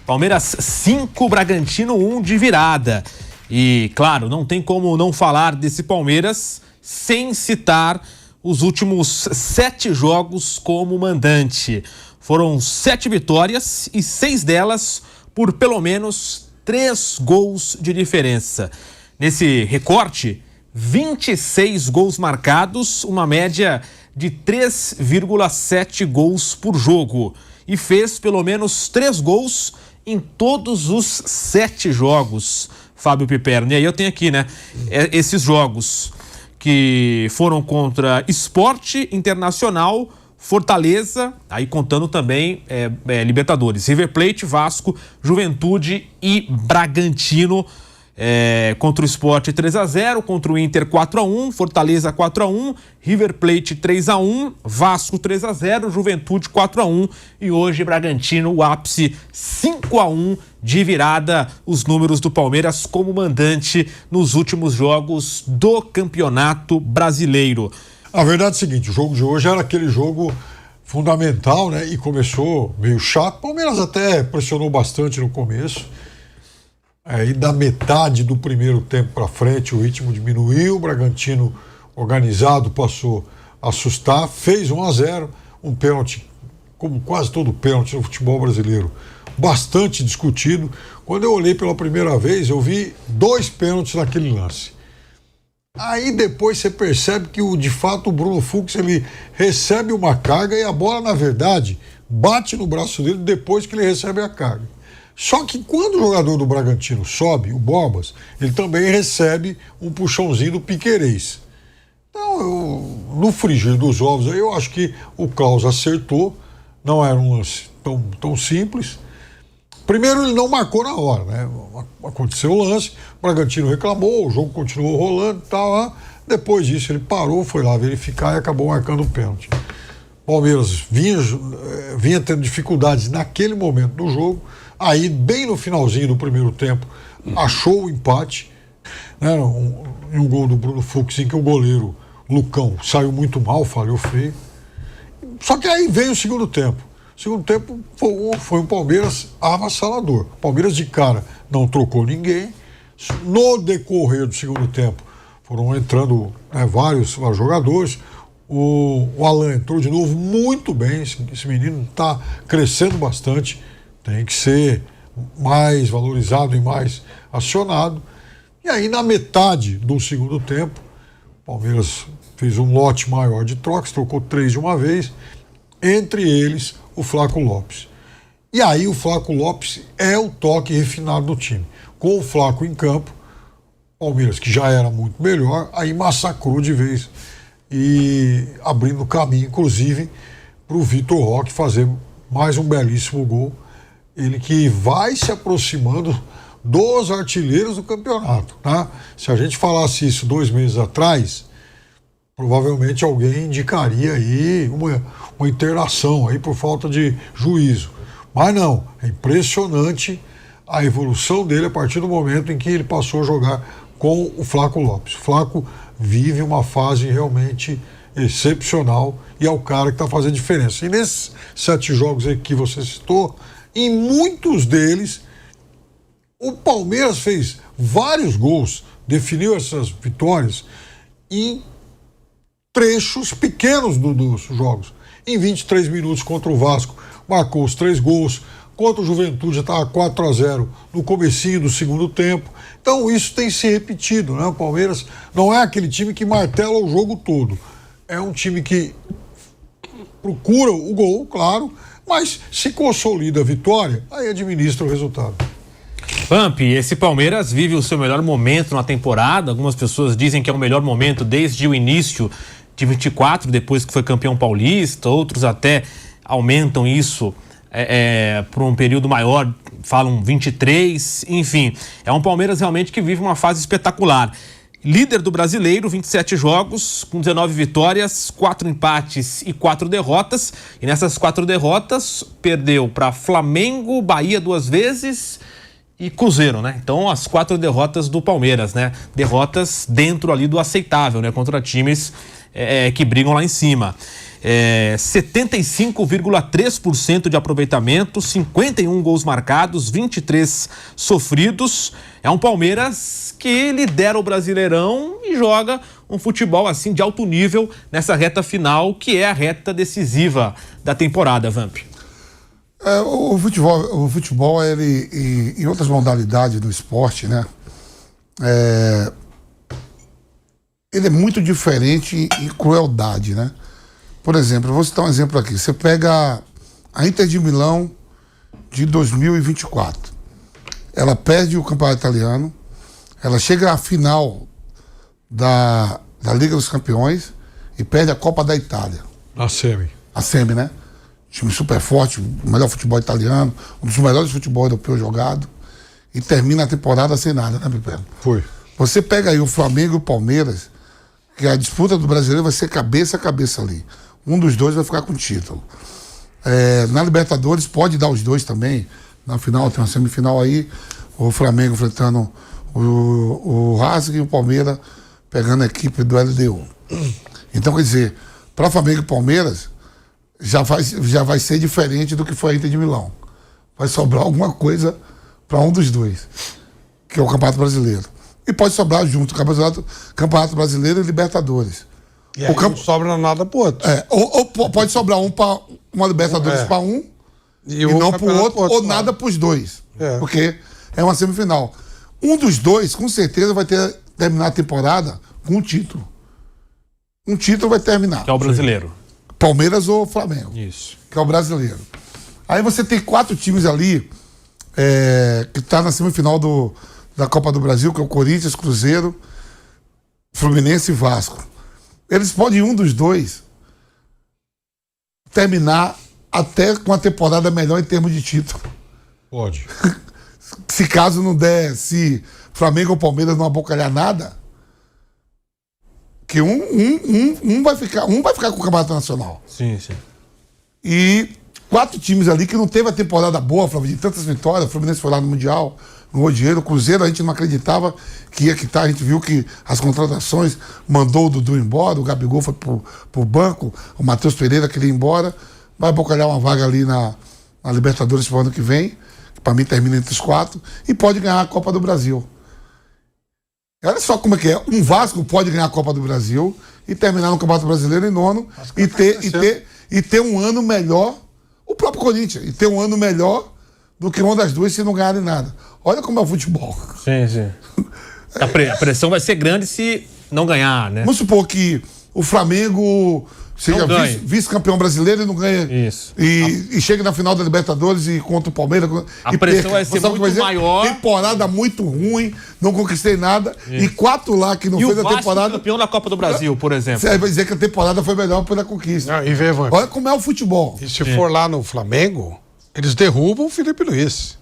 Palmeiras 5, Bragantino 1 de virada. E, claro, não tem como não falar desse Palmeiras sem citar os últimos 7 jogos como mandante. Foram 7 vitórias e 6 delas por pelo menos 3 gols de diferença. Nesse recorte, 26 gols marcados, uma média de 3,7 gols por jogo. E fez pelo menos 3 gols em todos os 7 jogos, Fábio Piperno. E aí eu tenho aqui, né, esses jogos que foram contra Sport, Internacional, Fortaleza, aí contando também Libertadores, River Plate, Vasco, Juventude e Bragantino. Contra o Sport 3-0, contra o Inter 4-1, Fortaleza 4-1, River Plate 3-1, Vasco 3-0, Juventude 4-1 e hoje Bragantino, o ápice 5-1 de virada, os números do Palmeiras como mandante nos últimos jogos do Campeonato Brasileiro. A verdade é o seguinte, o jogo de hoje era aquele jogo fundamental, né? E começou meio chato, o Palmeiras até pressionou bastante no começo. Aí da metade do primeiro tempo para frente o ritmo diminuiu, o Bragantino organizado passou a assustar, fez 1-0, um pênalti, como quase todo pênalti no futebol brasileiro, bastante discutido. Quando eu olhei pela primeira vez, eu vi 2 pênaltis naquele lance. Aí depois você percebe que de fato o Bruno Fux ele recebe uma carga e a bola na verdade bate no braço dele depois que ele recebe a carga. Só que quando o jogador do Bragantino sobe, o Borbas, ele também recebe um puxãozinho do Piquerez. Então, no frigir dos ovos, eu acho que o Klaus acertou, não era um lance tão simples. Primeiro, ele não marcou na hora, né? Aconteceu o lance, o Bragantino reclamou, o jogo continuou rolando e tal. Depois disso, ele parou, foi lá verificar e acabou marcando o pênalti. Palmeiras vinha tendo dificuldades naquele momento do jogo. Aí, bem no finalzinho do primeiro tempo, achou o empate, né, um gol do Bruno Fux, em que o goleiro Lucão saiu muito mal, falhou feio. Só que aí veio o segundo tempo. O segundo tempo foi um Palmeiras avassalador. O Palmeiras de cara não trocou ninguém. No decorrer do segundo tempo foram entrando vários jogadores. O Alan entrou de novo muito bem. Esse menino está crescendo bastante. Tem que ser mais valorizado e mais acionado. E aí, na metade do segundo tempo, o Palmeiras fez um lote maior de trocas, trocou 3 de uma vez, entre eles o Flaco Lopes. E aí o Flaco Lopes é o toque refinado do time. Com o Flaco em campo, o Palmeiras, que já era muito melhor, aí massacrou de vez e abrindo caminho, inclusive, para o Vitor Roque fazer mais um belíssimo gol. Ele que vai se aproximando dos artilheiros do campeonato, tá? Se a gente falasse isso 2 meses atrás, provavelmente alguém indicaria aí uma internação aí por falta de juízo. Mas não, é impressionante a evolução dele a partir do momento em que ele passou a jogar com o Flaco Lopes. O Flaco vive uma fase realmente excepcional e é o cara que está fazendo diferença. E nesses 7 jogos aí que você citou, em muitos deles, o Palmeiras fez vários gols, definiu essas vitórias em trechos pequenos dos jogos. Em 23 minutos contra o Vasco, marcou os 3 gols. Contra o Juventude, estava 4-0 no comecinho do segundo tempo. Então isso tem se repetido, né? O Palmeiras não é aquele time que martela o jogo todo. É um time que procura o gol, claro, mas se consolida a vitória, aí administra o resultado. Pamp, esse Palmeiras vive o seu melhor momento na temporada. Algumas pessoas dizem que é o melhor momento desde o início de 24, depois que foi campeão paulista. Outros até aumentam isso por um período maior, falam 23. Enfim, é um Palmeiras realmente que vive uma fase espetacular. Líder do Brasileiro, 27 jogos, com 19 vitórias, 4 empates e 4 derrotas. E nessas 4 derrotas, perdeu para Flamengo, Bahia 2 vezes e Cruzeiro, né? Então, as 4 derrotas do Palmeiras, né? Derrotas dentro ali do aceitável, né? Contra times que brigam lá em cima. 75,3% de aproveitamento, 51 gols marcados, 23 sofridos. É um Palmeiras que lidera o Brasileirão e joga um futebol assim de alto nível nessa reta final, que é a reta decisiva da temporada, Vamp. O futebol ele, em outras modalidades do esporte, né? Ele é muito diferente em crueldade, né? Por exemplo, eu vou citar um exemplo aqui. Você pega a Inter de Milão de 2024. Ela perde o campeonato italiano, ela chega à final da Liga dos Campeões e perde a Copa da Itália. A semi, né? Time super forte, o melhor futebol italiano, um dos melhores futebol europeu jogado, e termina a temporada sem nada, né, Pipelo? Foi. Você pega aí o Flamengo e o Palmeiras, que a disputa do brasileiro vai ser cabeça a cabeça ali. Um dos dois vai ficar com o título. Na Libertadores pode dar os dois também. Na final tem uma semifinal aí, o Flamengo enfrentando o Racing e o Palmeiras pegando a equipe do LDU. Então, quer dizer, para Flamengo e Palmeiras já vai ser diferente do que foi a Inter de Milão. Vai sobrar alguma coisa para um dos dois, que é o Campeonato Brasileiro. E pode sobrar junto Campeonato Brasileiro e Libertadores. E aí não sobra nada pro outro. Ou pode sobrar uma Libertadores para um e não pro outro, ou nada pros dois. Porque é uma semifinal. Um dos dois, com certeza, vai terminar a temporada com um título. Um título vai terminar. Que é o brasileiro. Palmeiras ou Flamengo. Isso. Que é o brasileiro. Aí você tem 4 times ali que tá na semifinal da Copa do Brasil, que é o Corinthians, Cruzeiro, Fluminense e Vasco. Eles podem, um dos dois, terminar até com a temporada melhor em termos de título. Pode. Se caso não der, se Flamengo ou Palmeiras não abocalhar nada, que um vai ficar com o Campeonato Nacional. Sim. E 4 times ali que não teve a temporada boa, Flávio, de tantas vitórias. O Fluminense foi lá no Mundial, ganhou dinheiro. O Cruzeiro a gente não acreditava que ia quitar. A gente viu que as contratações mandou o Dudu embora, o Gabigol foi pro banco, o Matheus Pereira queria ir embora. Vai abocalhar uma vaga ali na Libertadores pro ano que vem, que para mim termina entre os 4, e pode ganhar a Copa do Brasil. Olha só como é que é. Um Vasco pode ganhar a Copa do Brasil e terminar no Campeonato Brasileiro em 9º e ter um ano melhor. O próprio Corinthians, e ter um ano melhor do que uma das duas se não ganharem nada. Olha como é o futebol. Sim. A pressão vai ser grande se não ganhar, né? Vamos supor que o Flamengo seja vice-campeão brasileiro e não ganha. Isso. E chega na final da Libertadores e contra o Palmeiras. A pressão vai ser muito maior. Temporada muito ruim, não conquistei nada. Isso. E 4 lá que não fez a temporada. Campeão da Copa do Brasil, por exemplo. Você vai dizer que a temporada foi melhor pela conquista. E vê, olha como é o futebol. E se for lá no Flamengo, eles derrubam o Felipe Luiz.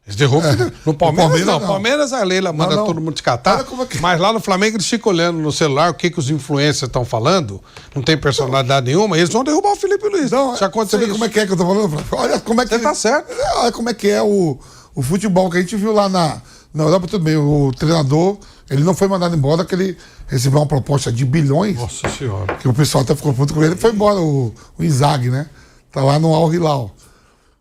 Eles derrubam no Palmeiras não. Palmeiras a Leila manda todo mundo descartar. Mas lá no Flamengo eles ficam olhando no celular o que os influencers estão falando. Não tem personalidade nenhuma. Eles vão derrubar o Felipe Luiz. Já aconteceu você vê como é que eu tô falando? Olha como é que... Você tá certo. Olha como é que é o futebol que a gente viu lá na Europa. Tudo bem, o treinador, ele não foi mandado embora, que ele recebeu uma proposta de bilhões. Nossa Senhora. Que o pessoal até ficou puto com ele. Foi embora o Inzaghi, né? Tá lá no Al Hilal.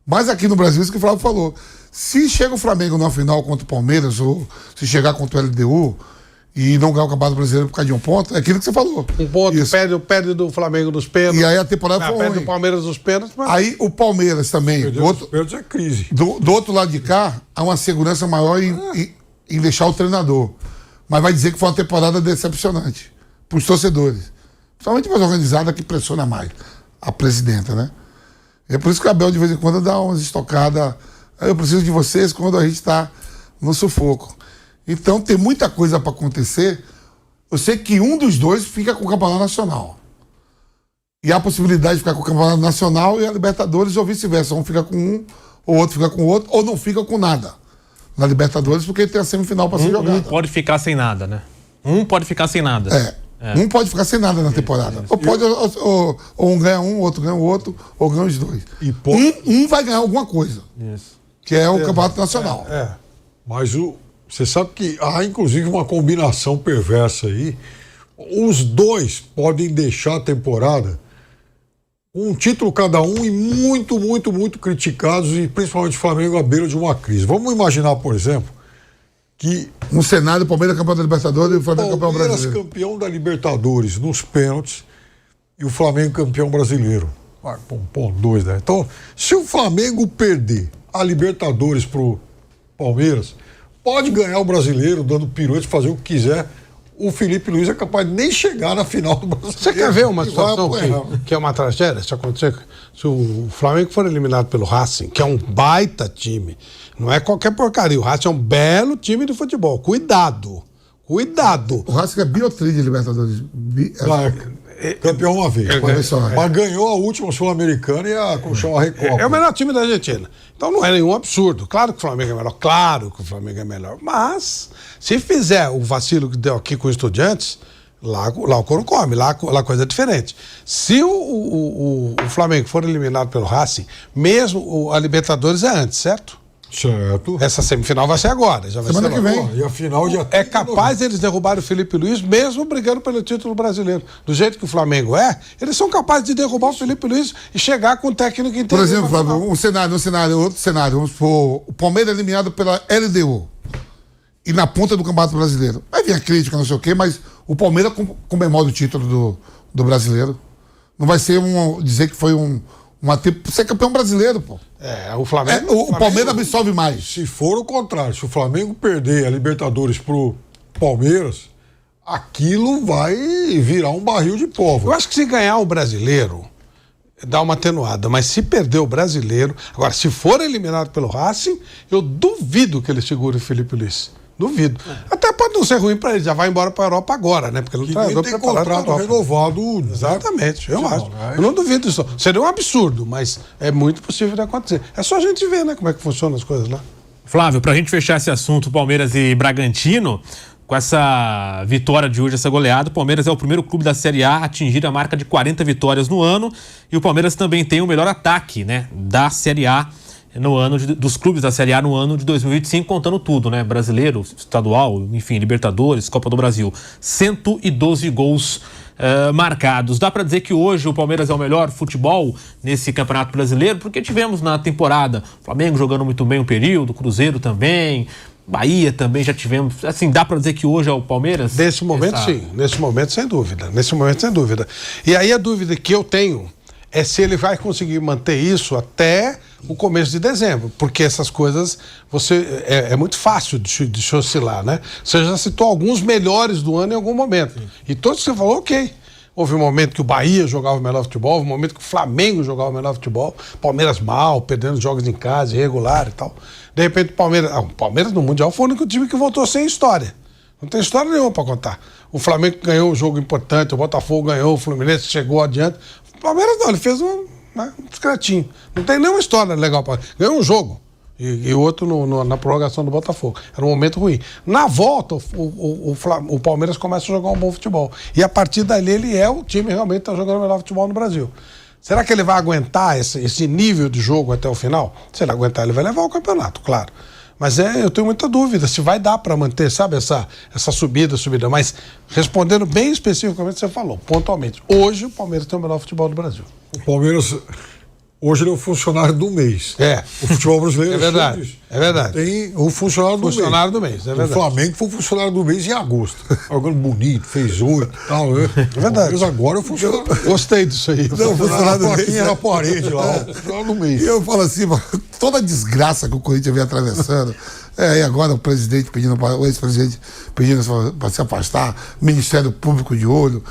Mas aqui no Brasil, isso que o Flávio falou. Se chega o Flamengo na final contra o Palmeiras, ou se chegar contra o LDU e não ganhar o Campeonato Brasileiro por causa de um ponto, é aquilo que você falou. Um ponto, perde do Flamengo nos pênaltis. E aí a temporada foi perde ruim. do Palmeiras nos pênaltis. Mas... Aí o Palmeiras também. Os pênaltis é crise. Do outro lado de cá, há uma segurança maior em deixar o treinador. Mas vai dizer que foi uma temporada decepcionante para os torcedores. Principalmente mais organizada, que pressiona mais a presidenta, né? É por isso que o Abel, de vez em quando, dá umas estocadas. Eu preciso de vocês quando a gente está no sufoco. Então tem muita coisa para acontecer. Eu sei que um dos dois fica com o Campeonato Nacional. E há a possibilidade de ficar com o Campeonato Nacional e a Libertadores, ou vice-versa. Um fica com um, ou outro fica com o outro, ou não fica com nada na Libertadores, porque tem a semifinal para ser jogada. Um pode ficar sem nada, né? Um pode ficar sem nada. Um pode ficar sem nada na temporada. Ou pode, ou um ganha um, outro ganha o outro, ou ganha os dois. Um vai ganhar alguma coisa. Isso. Que é o Campeonato Nacional. Mas você sabe que há inclusive uma combinação perversa aí. Os dois podem deixar a temporada Um título cada um e muito, muito, muito criticados, e principalmente o Flamengo à beira de uma crise. Vamos imaginar, por exemplo, que um cenário, o Palmeiras campeão da Libertadores e o Flamengo campeão brasileiro. Campeão da Libertadores nos pênaltis e o Flamengo campeão brasileiro. Dois, né? Então, se o Flamengo perder a Libertadores pro Palmeiras, pode ganhar o brasileiro dando piruete, fazer o que quiser. O Felipe Luiz é capaz de nem chegar na final do brasileiro. Você quer ver uma situação que é uma tragédia? Se acontecer, se o Flamengo for eliminado pelo Racing, que é um baita time, não é qualquer porcaria, o Racing é um belo time de futebol. Cuidado. O Racing é biotri de Libertadores. Campeão uma vez. Mas ganhou a última Sul-Americana e a Recopa. É o melhor time da Argentina. Então não é nenhum absurdo. Claro que o Flamengo é melhor. Claro que o Flamengo é melhor. Mas, se fizer o vacilo que deu aqui com os Estudiantes, lá o couro come, lá a coisa é diferente. Se o Flamengo for eliminado pelo Racing, mesmo a Libertadores é antes, certo? Certo. Essa semifinal vai ser agora. Já vai semana ser que vem. E a final já é capaz deles derrubarem o Felipe Luiz, mesmo brigando pelo título brasileiro. Do jeito que o Flamengo eles são capazes de derrubar o Felipe Luiz e chegar com o técnico inteiro. Por exemplo, Flávio, outro cenário. Vamos supor, o Palmeiras eliminado pela LDU e na ponta do Campeonato Brasileiro. Vai vir a crítica, não sei o quê, mas o Palmeiras comemora o título do brasileiro. Não vai ser dizer que foi ser campeão brasileiro, pô. O Flamengo. O Palmeiras absorve mais. Se for o contrário, se o Flamengo perder a Libertadores pro Palmeiras, aquilo vai virar um barril de pólvora. Eu acho que se ganhar o brasileiro, dá uma atenuada, mas se perder o brasileiro, agora, se for eliminado pelo Racing, eu duvido que ele segure o Felipe Luiz. Duvido. Até pode não ser ruim para ele, já vai embora para a Europa agora, né? Porque ele não tem contrato renovado. Exatamente, eu acho. Eu não duvido disso. Seria um absurdo, mas é muito possível de acontecer. É só a gente ver, né, como é que funcionam as coisas lá. Flávio, pra gente fechar esse assunto, Palmeiras e Bragantino, com essa vitória de hoje, essa goleada, o Palmeiras é o primeiro clube da Série A a atingir a marca de 40 vitórias no ano, e o Palmeiras também tem o melhor ataque, né, da Série A no ano dos clubes da Série A no ano de 2025, contando tudo, né? Brasileiro, estadual, enfim, Libertadores, Copa do Brasil. 112 gols marcados. Dá para dizer que hoje o Palmeiras é o melhor futebol nesse Campeonato Brasileiro, porque tivemos na temporada Flamengo jogando muito bem um período, Cruzeiro também, Bahia também já tivemos. Assim, dá para dizer que hoje é o Palmeiras? Nesse momento, sim. Nesse momento, sem dúvida. E aí a dúvida que eu tenho é se ele vai conseguir manter isso até o começo de dezembro, porque essas coisas é muito fácil de oscilar, né? Você já citou alguns melhores do ano em algum momento. Sim. E todos que você falou, ok. Houve um momento que o Bahia jogava o melhor futebol, houve um momento que o Flamengo jogava o melhor futebol, Palmeiras mal, perdendo jogos em casa, irregular e tal. De repente o Palmeiras no Mundial foi o único time que voltou sem história. Não tem história nenhuma para contar. O Flamengo ganhou um jogo importante, o Botafogo ganhou, o Fluminense chegou adiante. O Palmeiras não, ele fez um discretinho. Não tem nenhuma história legal para ganhou um jogo e outro na prorrogação do Botafogo. Era um momento ruim. Na volta, o Palmeiras começa a jogar um bom futebol. E a partir dali ele é o time realmente que está jogando o melhor futebol no Brasil. Será que ele vai aguentar esse nível de jogo até o final? Se ele aguentar, ele vai levar o campeonato, claro. Mas eu tenho muita dúvida se vai dar para manter, sabe, essa subida. Mas respondendo bem especificamente, você falou, pontualmente. Hoje o Palmeiras tem o melhor futebol do Brasil. O Palmeiras, hoje ele é o funcionário do mês. O futebol brasileiro é verdade. É verdade. Tem o funcionário do mês. É verdade. O Flamengo foi o funcionário do mês em agosto. Jogando bonito, fez 8 e tal. É verdade. Mas agora é o funcionário. Gostei disso aí. Não, o funcionário do mês na parede lá. O funcionário do mês. E eu falo assim, toda a desgraça que o Corinthians vem atravessando. E agora o ex-presidente pedindo para se afastar, Ministério Público de olho,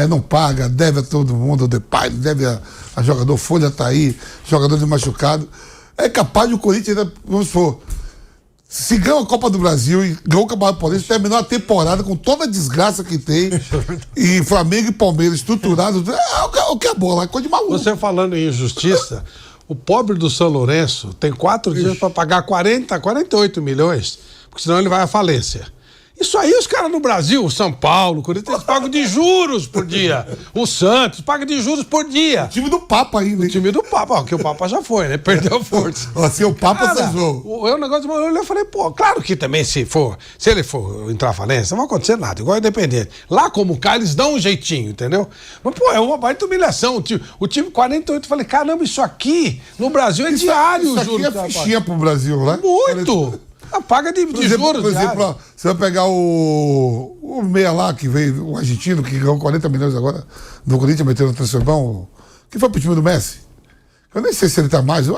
não paga, deve a todo mundo, deve a jogador, Folha tá aí, jogador de machucado. É capaz de o Corinthians, vamos supor, se ganha a Copa do Brasil e ganhou o Campeonato Paulista, terminou a temporada com toda a desgraça que tem, e Flamengo e Palmeiras estruturados, o que é bola, é coisa de maluco. Você falando em injustiça, o pobre do São Lourenço tem 4 dias para pagar 48 milhões, porque senão ele vai à falência. Isso aí os caras no Brasil, o São Paulo, o Corinthians, eles pagam de juros por dia. O Santos paga de juros por dia. O time do Papa ainda. O time do Papa, ó, que o Papa já foi, né? Perdeu a força. Assim, o Papa cesou. O negócio de eu falei, pô, claro que também se ele for entrar à falência, não vai acontecer nada, igual Independente. Lá como cá, eles dão um jeitinho, entendeu? Mas, pô, é uma baita humilhação. O time 48, eu falei, caramba, isso aqui no Brasil é diário, isso juro. Isso aqui é fichinha pro Brasil, né? Muito! Paga de juros. Por exemplo, ó, você vai pegar o meia lá, que veio, o argentino, que ganhou 40 milhões agora, do Corinthians, metendo no transferbão, que foi pro time do Messi. Eu nem sei se ele tá mais. O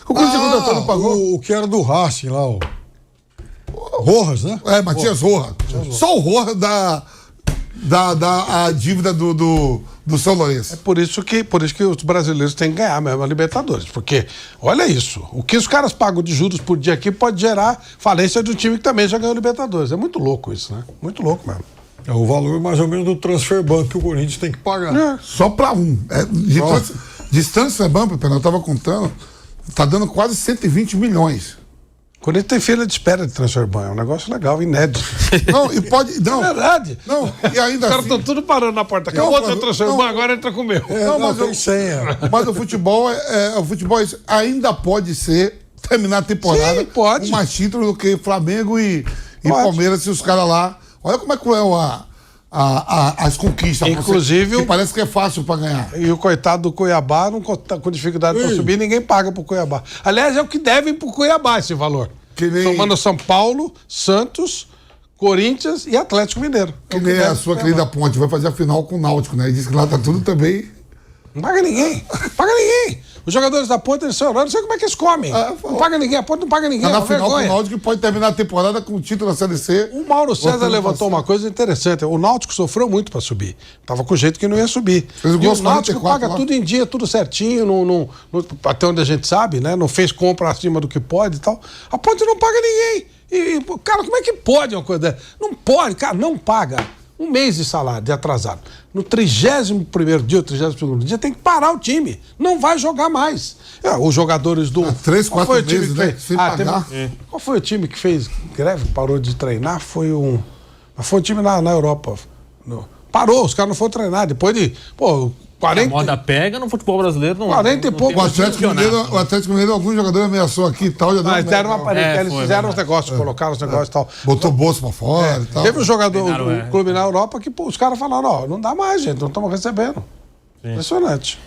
Corinthians contratou, não pagou. O que era do Racing lá, o Rojas, né? Matias Rojas. Só o Rojas a dívida do São Lourenço. É por isso que os brasileiros têm que ganhar mesmo a Libertadores. Porque, olha isso, o que os caras pagam de juros por dia aqui pode gerar falência de um time que também já ganhou a Libertadores. É muito louco isso, né? Muito louco mesmo. É o valor mais ou menos do transfer ban que o Corinthians tem que pagar. Só pra um. De transfer ban, Pepe, eu tava contando, tá dando quase 120 milhões. Quando ele tem fila de espera de transfer ban, é um negócio legal, inédito. Não, e pode. Não, é verdade. Não, e ainda os caras estão tudo parando na porta. Acabou o transfer ban, agora entra com o meu. Mas tem senha. Mas o futebol ainda pode ser terminar a temporada com mais títulos do que Flamengo e Palmeiras, se os caras lá. Olha como é cruel as conquistas. Inclusive. Que parece que é fácil para ganhar. E o coitado do Cuiabá não tá com dificuldade para subir, ninguém paga pro Cuiabá. Aliás, é o que devem pro Cuiabá esse valor. Somando São Paulo, Santos, Corinthians e Atlético Mineiro. Que nem a sua querida Ponte vai fazer a final com o Náutico, né? E diz que lá tá tudo também. Não paga ninguém. Paga ninguém. Os jogadores da Ponte, eles são não sei como é que eles comem. Não paga ninguém, a Ponte não paga ninguém. Tá na final com o Náutico, pode terminar a temporada com o título da Série C. O Mauro César levantou uma coisa interessante. O Náutico sofreu muito para subir. Tava com jeito que não ia subir. Fez o Náutico paga tudo em dia, tudo certinho, até onde a gente sabe, né? Não fez compra acima do que pode e tal. A Ponte não paga ninguém. Cara, como é que pode uma coisa dessa? Não pode, cara, não paga. Um mês de salário, de atrasado. No 31º dia, 32º dia, tem que parar o time. Não vai jogar mais. Os jogadores do... 3, 4 meses, né? Sem pagar. Qual foi o time que fez greve, parou de treinar? Foi um time na Europa. Parou, os caras não foram treinar. Depois de... 40... A moda pega no futebol brasileiro. Não, 40 e pouco. O Atlético Mineiro, alguns jogadores ameaçou aqui e tal. Eles fizeram os negócios, colocaram os negócios e tal. Botou o bolso pra fora e tal. Teve um jogador do clube na Europa que os caras falaram, não dá mais, gente, não estamos recebendo. Sim. Impressionante.